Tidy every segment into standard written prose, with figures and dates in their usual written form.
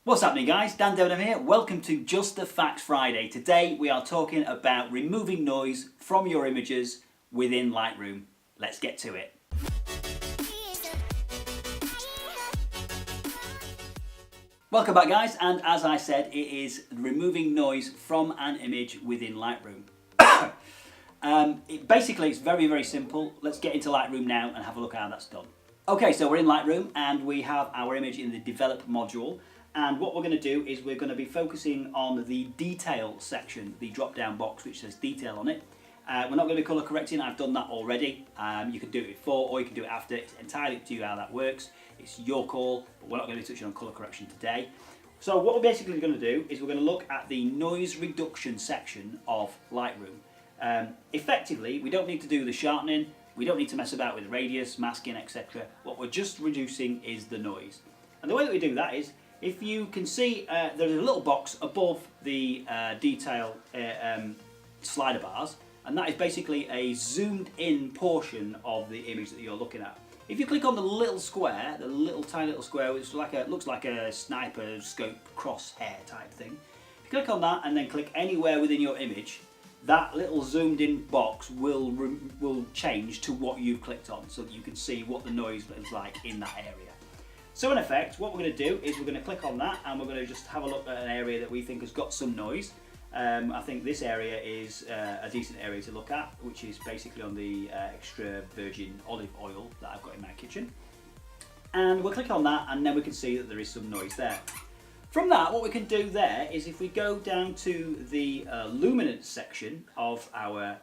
What's happening, guys? Dan Debenham here. Welcome to Just the Facts Friday. Today we are talking about removing noise from your images within Lightroom. Let's get to it. Welcome back, guys, and as I said, it is removing noise from an image within Lightroom. Basically, it's very, very simple. Let's get into Lightroom now and have a look at how that's done. Okay, so we're in Lightroom and we have our image in the Develop module. And what we're going to do is we're going to be focusing on the detail section, the drop-down box which says detail on it. We're not going to be colour correcting, I've done that already. You can do it before or you can do it after, it's entirely up to you how that works. It's your call, but we're not going to be touching on colour correction today. So what we're basically going to do is we're going to look at the noise reduction section of Lightroom. Effectively, we don't need to do the sharpening, we don't need to mess about with radius, masking, etc. What we're just reducing is the noise. And the way that we do that is, if you can see, there's a little box above the detail slider bars, and that is basically a zoomed in portion of the image that you're looking at. If you click on the little square, the little tiny little square, which looks like a sniper scope crosshair type thing, if you click on that and then click anywhere within your image, that little zoomed in box will change to what you've clicked on, so that you can see what the noise is like in that area. So in effect, what we're going to do is we're going to click on that and we're going to just have a look at an area that we think has got some noise. I think this area is a decent area to look at, which is basically on the extra virgin olive oil that I've got in my kitchen. And we'll click on that and then we can see that there is some noise there. From that, what we can do there is if we go down to the luminance section of our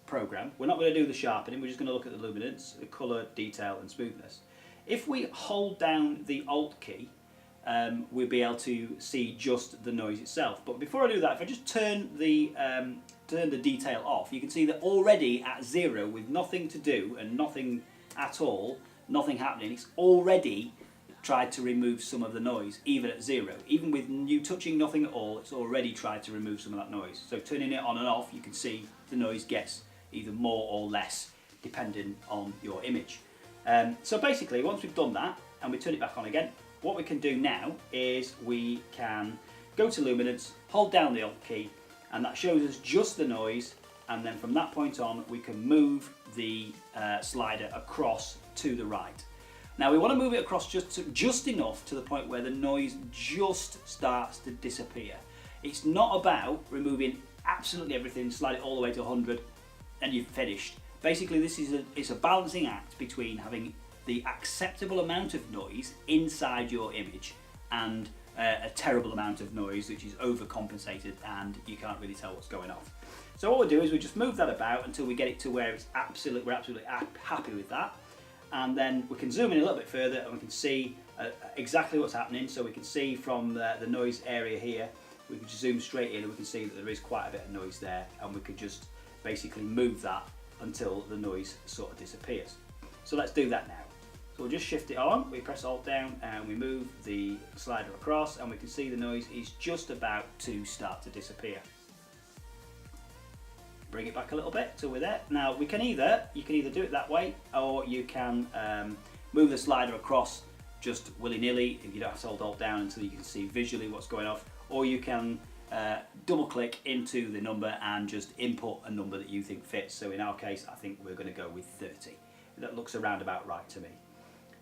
program, we're not going to do the sharpening, we're just going to look at the luminance, the colour, detail and smoothness. If we hold down the Alt key, we'll be able to see just the noise itself. But before I do that, if I just turn the detail off, you can see that already at 0, with nothing to do and nothing at all, nothing happening, it's already tried to remove some of the noise, even at 0. Even with you touching nothing at all, it's already tried to remove some of that noise. So turning it on and off, you can see the noise gets either more or less, depending on your image. So basically, once we've done that and we turn it back on again, what we can do now is we can go to luminance, hold down the Alt key, and that shows us just the noise, and then from that point on we can move the slider across to the right. Now we want to move it across just enough to the point where the noise just starts to disappear. It's not about removing absolutely everything, slide it all the way to 100 and you've finished. Basically, it's a balancing act between having the acceptable amount of noise inside your image and a terrible amount of noise which is overcompensated and you can't really tell what's going on. So what we'll do is we just move that about until we get it to where we're absolutely happy with that, and then we can zoom in a little bit further and we can see exactly what's happening. So we can see from the noise area here, we can just zoom straight in and we can see that there is quite a bit of noise there, and we can just basically move that until the noise sort of disappears. So let's do that now. So we'll just shift it on, we press Alt down and we move the slider across and we can see the noise is just about to start to disappear. Bring it back a little bit till we're there. Now you can either do it that way, or you can move the slider across just willy-nilly. You don't have to hold Alt down until you can see visually what's going off, or you can double click into the number and just input a number that you think fits. So in our case, I think we're going to go with 30. That looks around about right to me.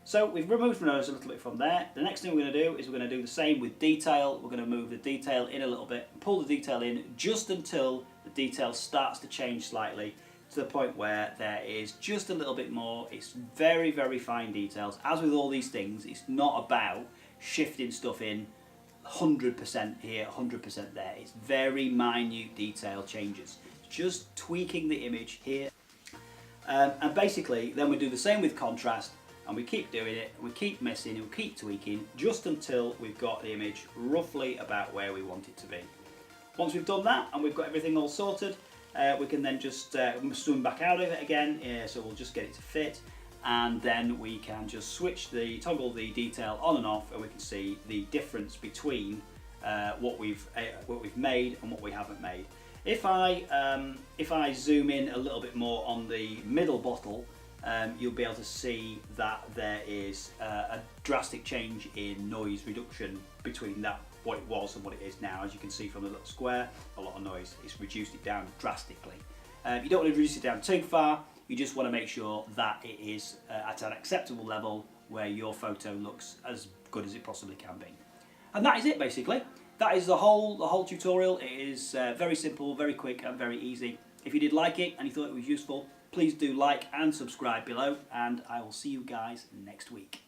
So we've removed the noise a little bit from there. The next thing we're going to do is we're going to do the same with detail. We're going to move the detail in a little bit, pull the detail in just until the detail starts to change slightly to the point where there is just a little bit more. It's very, very fine details. As with all these things, it's not about shifting stuff in 100% here, 100% there. It's very minute detail changes. Just tweaking the image here. And basically, then we do the same with contrast, and we keep doing it, we keep messing, and we keep tweaking, just until we've got the image roughly about where we want it to be. Once we've done that, and we've got everything all sorted, we can then just zoom back out of it again, so we'll just get it to fit, and then we can just toggle the detail on and off, and we can see the difference between what we've made and what we haven't made. If I zoom in a little bit more on the middle bottle, you'll be able to see that there is a drastic change in noise reduction between that what it was and what it is now. As you can see from the little square, a lot of noise. It's reduced it down drastically. You don't want to reduce it down too far. You just want to make sure that it is at an acceptable level where your photo looks as good as it possibly can be. And that is it basically. That is the whole tutorial. It is very simple, very quick and very easy. If you did like it and you thought it was useful, please do like and subscribe below, and I will see you guys next week.